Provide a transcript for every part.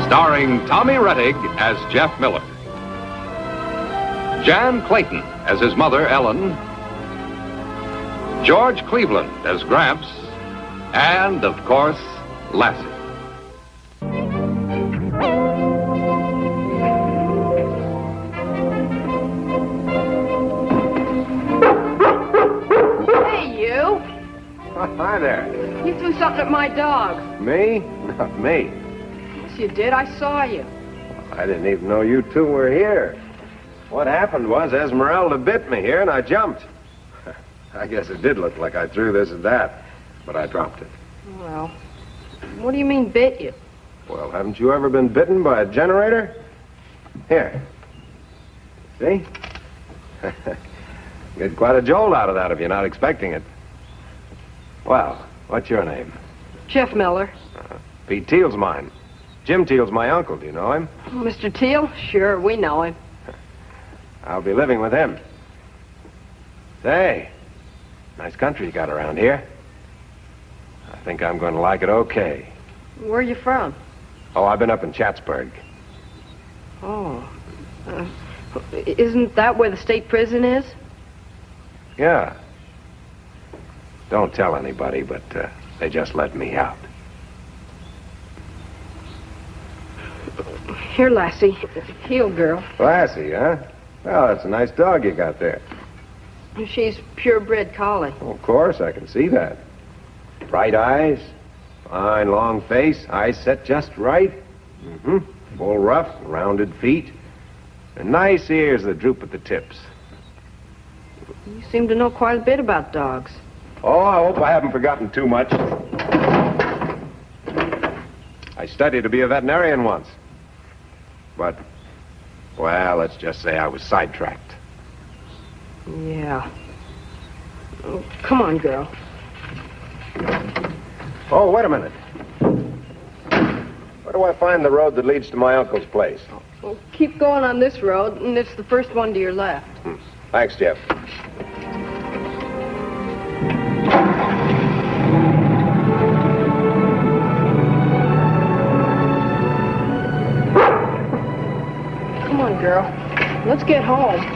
Starring Tommy Rettig as Jeff Miller, Jan Clayton as his mother, Ellen, George Cleveland as Gramps, and, of course, Lassie. Hey, you. Hi there. You threw something at my dog. Me? Not me. Yes, you did. I saw you. I didn't even know you two were here. What happened was Esmeralda bit me here and I jumped. I guess it did look like I threw this and that, but I dropped it. Well, what do you mean bit you? Well, haven't you ever been bitten by a generator? Here. See? Get quite a jolt out of that if you're not expecting it. Well, what's your name? Jeff Miller. Pete Teal's mine. Jim Teal's my uncle. Do you know him? Mr. Teal? Sure, we know him. I'll be living with him. Say, nice country you got around here. I think I'm going to like it okay. Where are you from? Oh, I've been up in Chatsburg. Oh. Isn't that where the state prison is? Yeah. Don't tell anybody, but they just let me out. Here, Lassie. Heel girl. Lassie, huh? Well, that's a nice dog you got there. She's purebred collie. Oh, of course, I can see that. Bright eyes, fine long face, eyes set just right. Mm-hmm. Full ruff, rounded feet, and nice ears that droop at the tips. You seem to know quite a bit about dogs. Oh, I hope I haven't forgotten too much. I studied to be a veterinarian once. But, well, let's just say I was sidetracked. Yeah. Oh, come on, girl. Oh, wait a minute. Where do I find the road that leads to my uncle's place? Well, keep going on this road, and it's the first one to your left. Thanks, Jeff. Come on, girl. Let's get home.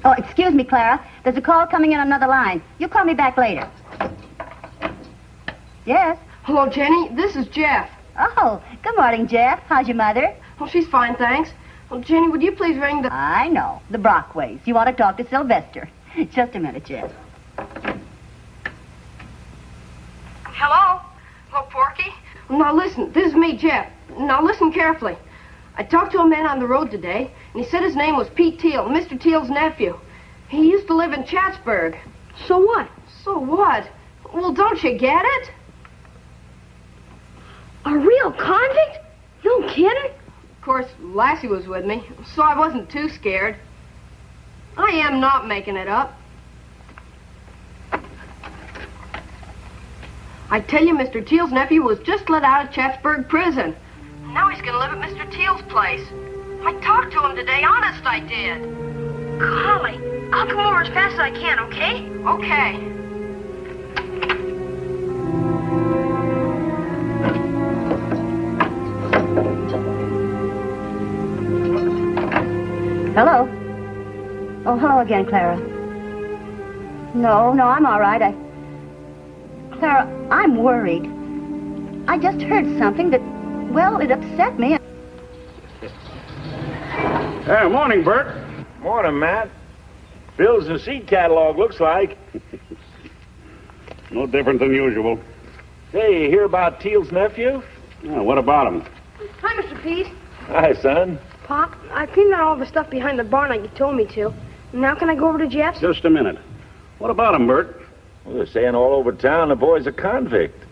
Oh, excuse me, Clara. There's a call coming in on another line. You call me back later. Yes? Hello, Jenny. This is Jeff. Oh, good morning, Jeff. How's your mother? Well, she's fine, thanks. Well, Jenny, would you please ring the... I know. The Brockways. You want to talk to Sylvester. Just a minute, Jeff. Hello? Hello, Porky? Now, listen. This is me, Jeff. Now, listen carefully. I talked to a man on the road today, and he said his name was Pete Teal, Mr. Teal's nephew. He used to live in Chatsburg. So what? So what? Well, don't you get it? A real convict? No kidding? Of course, Lassie was with me, so I wasn't too scared. I am not making it up. I tell you, Mr. Teal's nephew was just let out of Chatsburg prison. Now he's going to live at Mr. Teal's place. I talked to him today, honest I did. Golly, I'll come over as fast as I can, okay? Okay. Hello? Oh, hello again, Clara. No, I'm all right. Clara, I'm worried. I just heard something that, well, it upset me. Hey, morning, Bert. Morning, Matt. Bills the seed catalog, looks like. No different than usual. Hey, you hear about Teal's nephew? Oh, what about him? Hi, Mr. Pete. Hi, son. Pop, I cleaned out all the stuff behind the barn like you told me to. Now can I go over to Jeff's? Just a minute. What about him, Bert? Well, they're saying all over town the boy's a convict.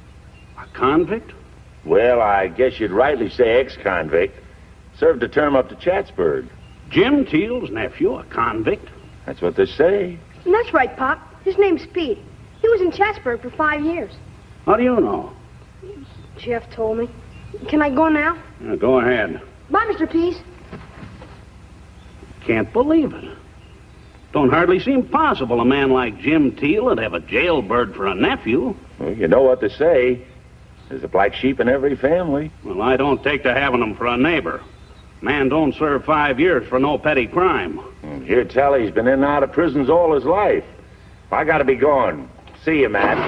A convict? Well, I guess you'd rightly say ex-convict. Served a term up to Chatsburg. Jim Teal's nephew, a convict? That's what they say. That's right, Pop. His name's Pete. He was in Chatsburg for 5 years. How do you know? Jeff told me. Can I go now? Yeah, go ahead. Bye, Mr. Pease. Can't believe it. Don't hardly seem possible a man like Jim Teal would have a jailbird for a nephew. Well, you know what to say. There's a black sheep in every family. Well, I don't take to having him for a neighbor. Man don't serve 5 years for no petty crime. Here, Tally's been in and out of prisons all his life. I gotta be going. See you, Matt.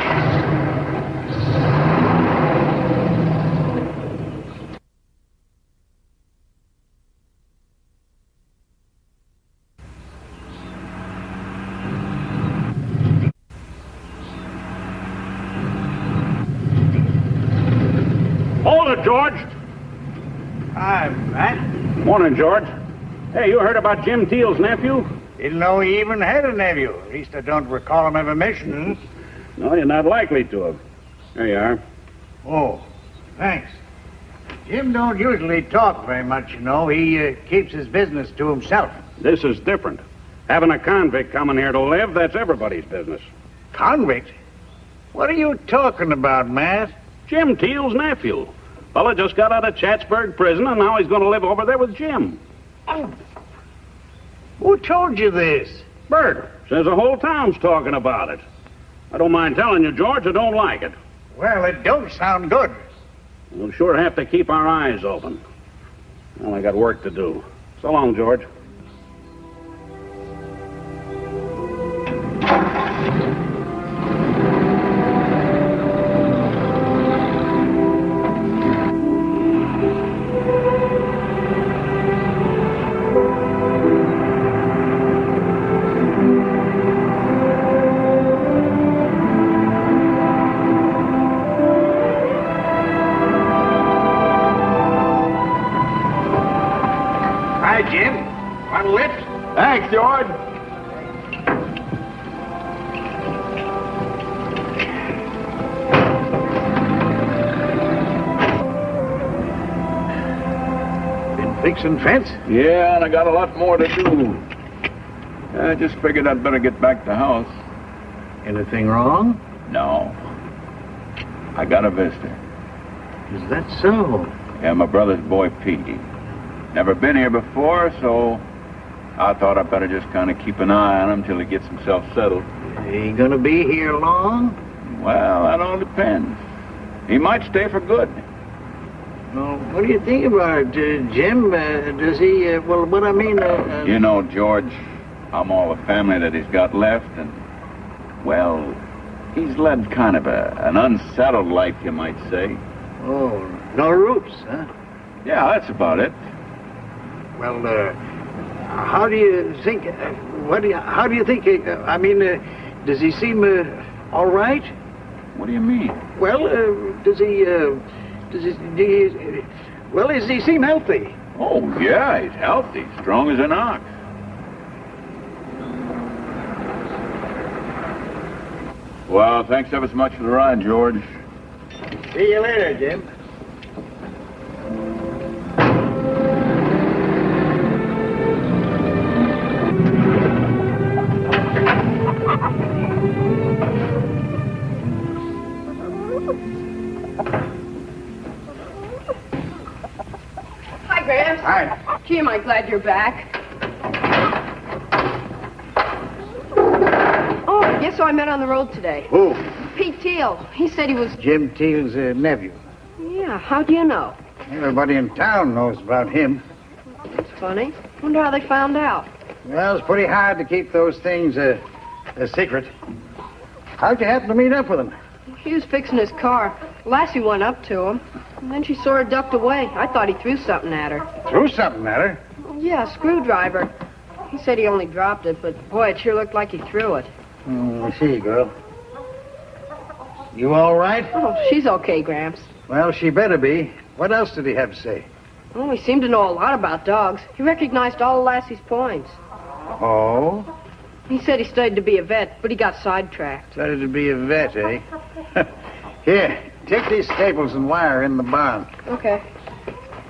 Hold it, George. Hi, Matt. Morning, George. Hey, you heard about Jim Teal's nephew? Didn't know he even had a nephew. At least I don't recall him ever mentioning. No, you're not likely to have. There you are. Oh, thanks. Jim don't usually talk very much, you know. He keeps his business to himself. This is different. Having a convict coming here to live, that's everybody's business. Convict? What are you talking about, Matt? Jim Teal's nephew. Fella just got out of Chatsburg prison, and now he's going to live over there with Jim. Oh. Who told you this? Bert. Says the whole town's talking about it. I don't mind telling you, George, I don't like it. Well, it don't sound good. We'll sure have to keep our eyes open. Well, I got work to do. So long, George. Jim. Want a lift? Thanks, George. Been fixing fence? Yeah, and I got a lot more to do. I just figured I'd better get back to the house. Anything wrong? No. I got a visitor. Is that so? Yeah, my brother's boy, Petey. Never been here before, so I thought I'd better just kind of keep an eye on him till he gets himself settled. He gonna be here long? Well, that all depends. He might stay for good. Well, what do you think about it, Jim? Does he, well, what I mean... You know, George, I'm all the family that he's got left, and, well, he's led kind of an unsettled life, you might say. Oh, no roots, huh? Yeah, that's about it. Well, how do you think, how do you think, does he seem, all right? What do you mean? Well, does he seem healthy? Oh, yeah, he's healthy, strong as an ox. Well, thanks ever so much for the ride, George. See you later, Jim. Hi, Gramps. Hi. Jim, I'm glad you're back. Oh, guess who I met on the road today? Who? Pete Teal. He said he was... Jim Teal's nephew. Yeah, how do you know? Everybody in town knows about him. That's funny. Wonder how they found out. Well, it's pretty hard to keep those things a secret. How'd you happen to meet up with him? He was fixing his car. Lassie went up to him, and then she saw her ducked away. I thought he threw something at her. Threw something at her? Yeah, a screwdriver. He said he only dropped it, but boy, it sure looked like he threw it. I see, girl. You all right? Oh, she's okay, Gramps. Well, she better be. What else did he have to say? Oh, he seemed to know a lot about dogs. He recognized all of Lassie's points. Oh? He said he studied to be a vet, but he got sidetracked. Studied to be a vet, eh? Here, take these staples and wire in the barn. Okay.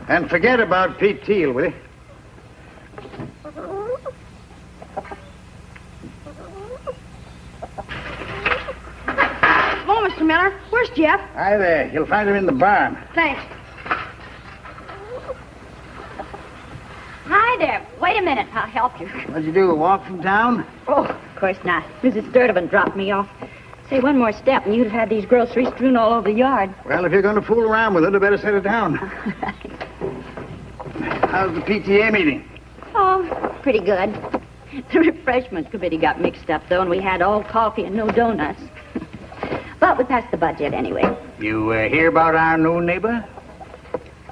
And forget about Pete Teal, will you? Hello, Mr. Miller. Where's Jeff? Hi there. You'll find him in the barn. Thanks. Hi there. Wait a minute. minute. I'll help you. What'd you do, walk from town? Oh, of course not. Mrs. Sturtevant dropped me off. Say, one more step, and you'd have had these groceries strewn all over the yard. Well, if you're going to fool around with it, I better set it down. How's the PTA meeting? Oh, pretty good. The refreshment committee got mixed up, though, and we had all coffee and no donuts. But we passed the budget anyway. You hear about our new neighbor?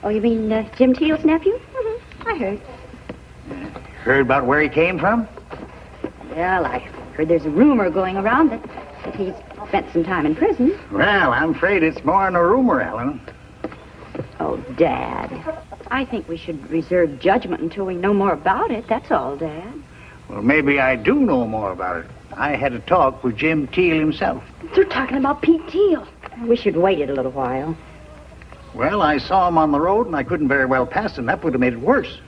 Oh, you mean Jim Teal's nephew? Mm-hmm. I heard. Heard about where he came from? Well, I heard there's a rumor going around that he's spent some time in prison. Well, I'm afraid it's more than a rumor, Ellen. Oh, Dad. I think we should reserve judgment until we know more about it. That's all, Dad. Well, maybe I do know more about it. I had a talk with Jim Teal himself. They're talking about Pete Teal. We should wait it a little while. Well, I saw him on the road, and I couldn't very well pass him. That would have made it worse.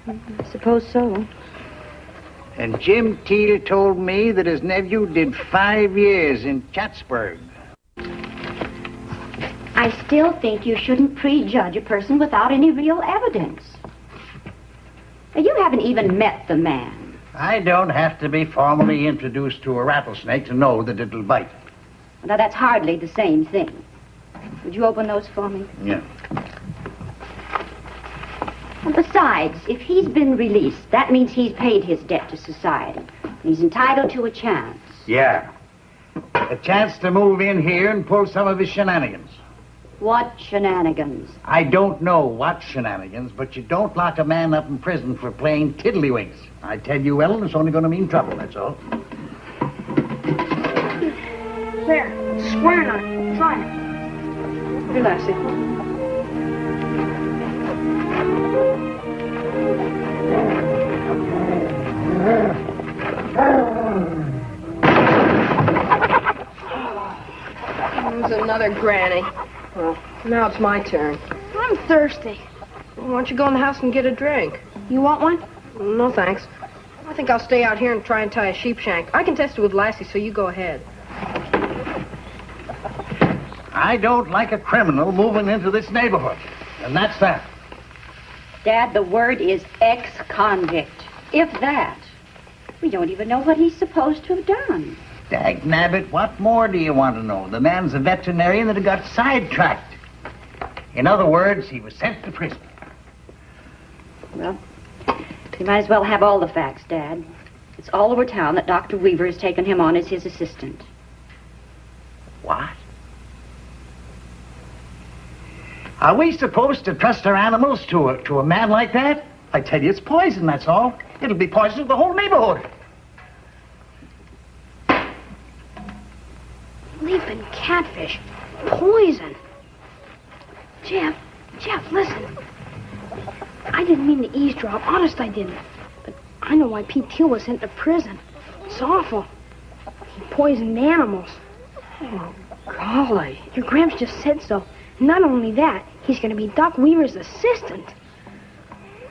I suppose so. And Jim Teal told me that his nephew did 5 years in Chatsburg. I still think you shouldn't prejudge a person without any real evidence. Now, you haven't even met the man. I don't have to be formally introduced to a rattlesnake to know that it'll bite. Now, that's hardly the same thing. Would you open those for me? Yeah. And besides, if he's been released, that means he's paid his debt to society. He's entitled to a chance. Yeah. A chance to move in here and pull some of his shenanigans. What shenanigans? I don't know what shenanigans, but you don't lock a man up in prison for playing tiddlywinks. I tell you, Ellen, it's only going to mean trouble, that's all. There, swearing on it. Try it. Here, Lassie. There's another granny. Well, now it's my turn. I'm thirsty. Why don't you go in the house and get a drink? You want one? No, thanks. I think I'll stay out here and try and tie a sheep shank. I can test it with Lassie, so you go ahead. I don't like a criminal moving into this neighborhood. And that's that. Dad, the word is ex-convict. If that. We don't even know what he's supposed to have done. Dagnabbit, what more do you want to know? The man's a veterinarian that got sidetracked. In other words, he was sent to prison. Well, you might as well have all the facts, Dad. It's all over town that Dr. Weaver has taken him on as his assistant. What? Are we supposed to trust our animals to a man like that? I tell you, it's poison, that's all. It'll be poison to the whole neighborhood. Leaping catfish. Poison. Jeff, listen. I didn't mean to eavesdrop. Honest, I didn't. But I know why Pete Teal was sent to prison. It's awful. He poisoned animals. Oh, golly. Your Gramps just said so. Not only that, he's going to be Doc Weaver's assistant.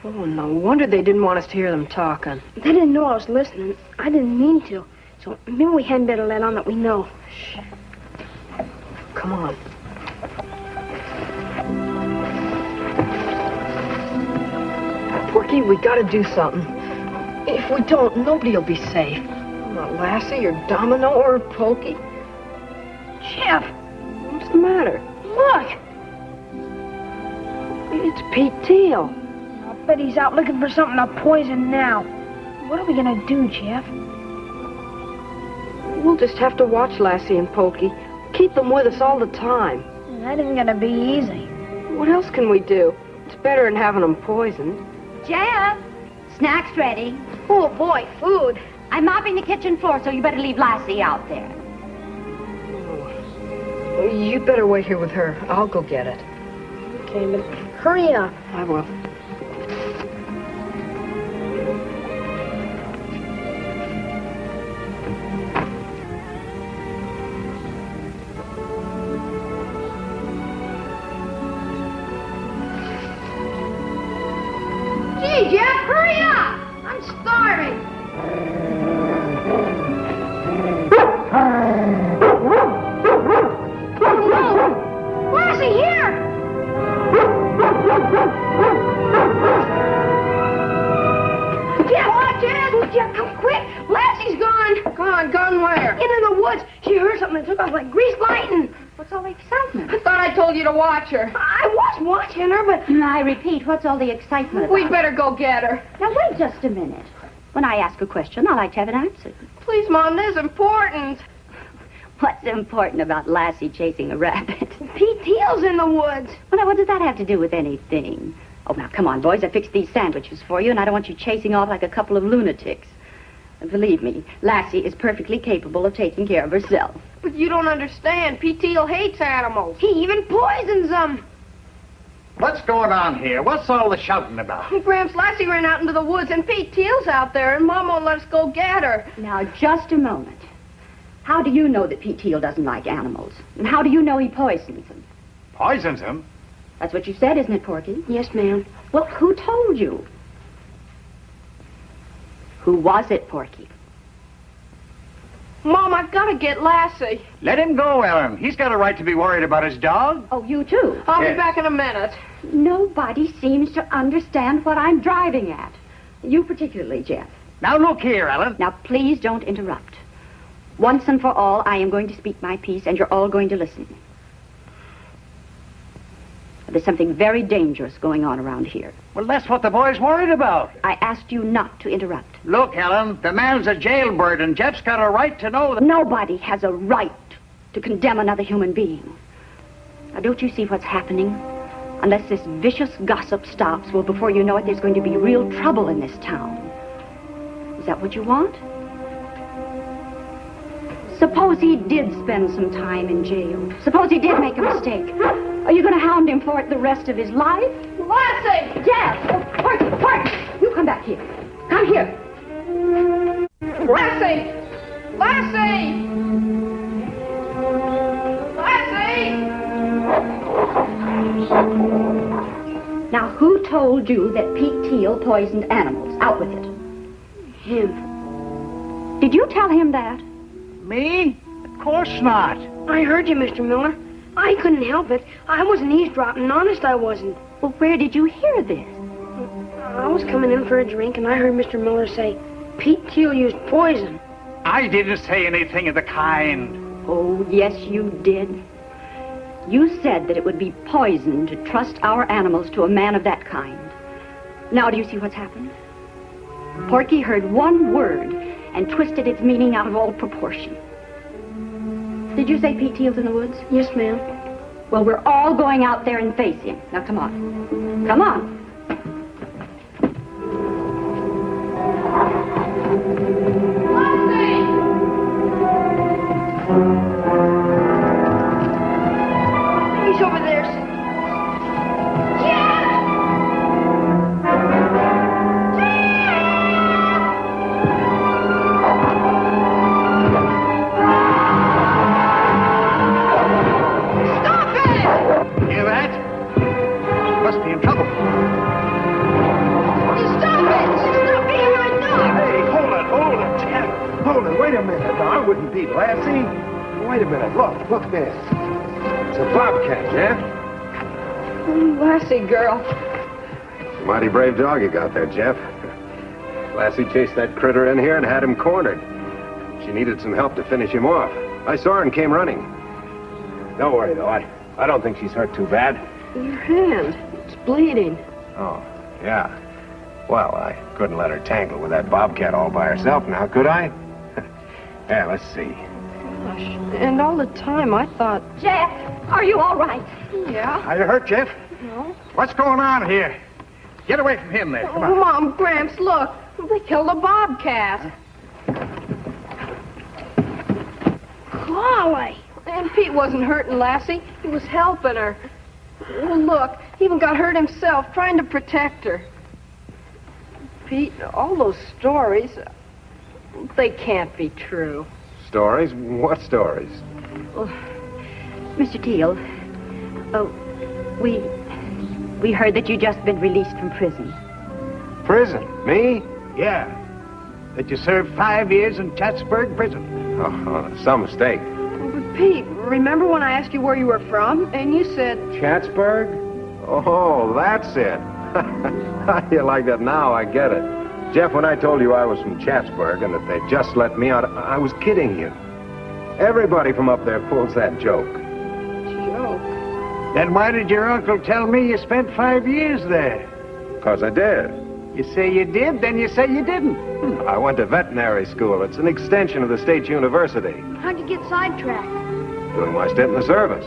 Oh, no wonder they didn't want us to hear them talking. They didn't know I was listening. I didn't mean to. So maybe we hadn't better let on that we know. Shh. Come on. Porky, we gotta do something. If we don't, nobody'll be safe. Not Lassie or Domino or Pokey. Jeff, What's the matter? look. It's Pete Teal. I'll bet he's out looking for something to poison now. What are we going to do, Jeff? We'll just have to watch Lassie and Pokey. Keep them with us all the time. That isn't going to be easy. What else can we do? It's better than having them poisoned. Jeff, snacks ready. Oh, boy, food. I'm mopping the kitchen floor, so you better leave Lassie out there. You'd better wait here with her. I'll go get it. Okay, but hurry up. I will. Gee, Jeff, hurry up. I'm starving. Oh, no. Lassie, here. Jeff! Jeff, come quick. Lassie's gone. Gone where? Into the woods. She heard something that took off like greased lightning. What's all the excitement? I thought I told you to watch her. I was watching her, but... I repeat, what's all the excitement about? We'd better go get her. Now, wait just a minute. When I ask a question, I like to have an answer. Please, Mom, this is important. What's important about Lassie chasing a rabbit? Pete Teal's in the woods. Well, now, what does that have to do with anything? Oh, now, come on, boys. I fixed these sandwiches for you, and I don't want you chasing off like a couple of lunatics. And believe me, Lassie is perfectly capable of taking care of herself. But you don't understand. Pete Teal hates animals. He even poisons them. What's going on here? What's all the shouting about? Gramps, Lassie ran out into the woods, and Pete Teal's out there, and Mom won't let us go get her. Now, just a moment. How do you know that Pete Teal doesn't like animals? And how do you know he poisons them? Poisons him? That's what you said, isn't it, Porky? Yes, ma'am. Well, who told you? Who was it, Porky? Mom, I've got to get Lassie. Let him go, Ellen. He's got a right to be worried about his dog. Oh, you too? I'll Yes. be back in a minute. Nobody seems to understand what I'm driving at. You particularly, Jeff. Now, look here, Ellen. Now, please don't interrupt. Once and for all, I am going to speak my piece, and you're all going to listen. There's something very dangerous going on around here. Well, that's what the boy's worried about. I asked you not to interrupt. Look, Ellen, the man's a jailbird, and Jeff's got a right to know that... Nobody has a right to condemn another human being. Now, don't you see what's happening? Unless this vicious gossip stops, well, before you know it, there's going to be real trouble in this town. Is that what you want? Suppose he did spend some time in jail. Suppose he did make a mistake. Are you going to hound him for it the rest of his life? Lassie! Yes! Oh, Porky! You come back here. Come here. Lassie! Lassie! Lassie! Now, who told you that Pete Teal poisoned animals? Out with it. Him. Did you tell him that? Me? Of course not. I heard you, Mr. Miller. I couldn't help it. I wasn't eavesdropping. Honest, I wasn't. Well, where did you hear this? I was coming in for a drink, and I heard Mr. Miller say, Pete Teal used poison. I didn't say anything of the kind. Oh, yes, you did. You said that it would be poison to trust our animals to a man of that kind. Now, do you see what's happened? Porky heard one word and twisted its meaning out of all proportion. Did you say Pete Teal's in the woods? Yes, ma'am. Well, we're all going out there and face him. Now, come on. Come on. He's over there. Hear that? Must be in trouble. Hey, hold it, Jeff. Hold it, wait a minute. Now, I wouldn't be Lassie. Wait a minute. Look there. It's a bobcat, Jeff. Lassie, girl. Mighty brave dog you got there, Jeff. Lassie chased that critter in here and had him cornered. She needed some help to finish him off. I saw her and came running. Don't worry, though. I don't think she's hurt too bad. Your hand. It's bleeding. Oh, yeah. Well, I couldn't let her tangle with that bobcat all by herself now, could I? Yeah, let's see. Gosh. And all the time I thought... Jeff, are you all right? Yeah? Are you hurt, Jeff? No. What's going on here? Get away from him there. Come Oh, on. Mom, Gramps, look. They killed a bobcat. Golly. And Pete wasn't hurting Lassie. He was helping her. Well, look, he even got hurt himself trying to protect her. Pete, all those stories, they can't be true. Stories? What stories? Mr. Teal, we heard that you just been released from prison. Prison? Me? Yeah. That you served 5 years in Chatsburg prison. Oh, some mistake. But Pete, remember when I asked you where you were from? And you said... Chatsburg? Oh, that's it. How do you like that now? I get it. Jeff, when I told you I was from Chatsburg and that they'd just let me out, I was kidding you. Everybody from up there pulls that joke. Joke? Then why did your uncle tell me you spent 5 years there? 'Cause I did. You say you did, then you say you didn't. I went to veterinary school. It's an extension of the state university. How'd you get sidetracked? Doing my stint in the service.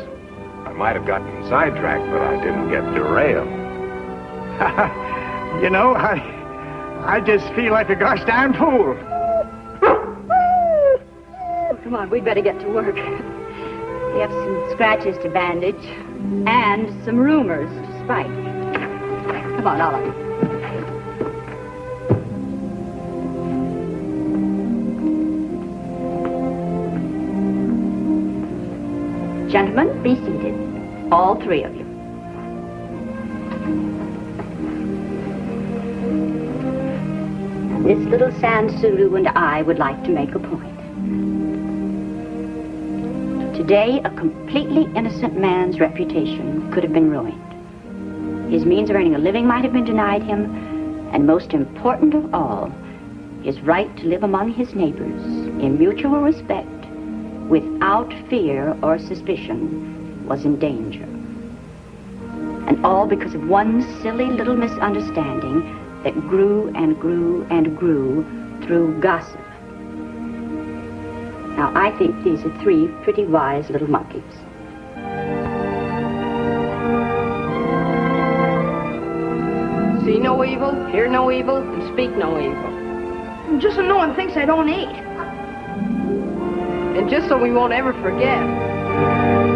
I might have gotten sidetracked, but I didn't get derailed. You know, I just feel like a gosh darn fool. Oh, come on, we'd better get to work. We have some scratches to bandage and some rumors to spike. Come on, Olive. Gentlemen, be seated. All three of you. This little Sand Sulu and I would like to make a point. Today, a completely innocent man's reputation could have been ruined. His means of earning a living might have been denied him, and most important of all, his right to live among his neighbors in mutual respect, without fear or suspicion, was in danger. And all because of one silly little misunderstanding that grew and grew and grew through gossip. Now, I think these are three pretty wise little monkeys. See no evil, hear no evil, and speak no evil. Just so no one thinks I don't eat. And just so we won't ever forget.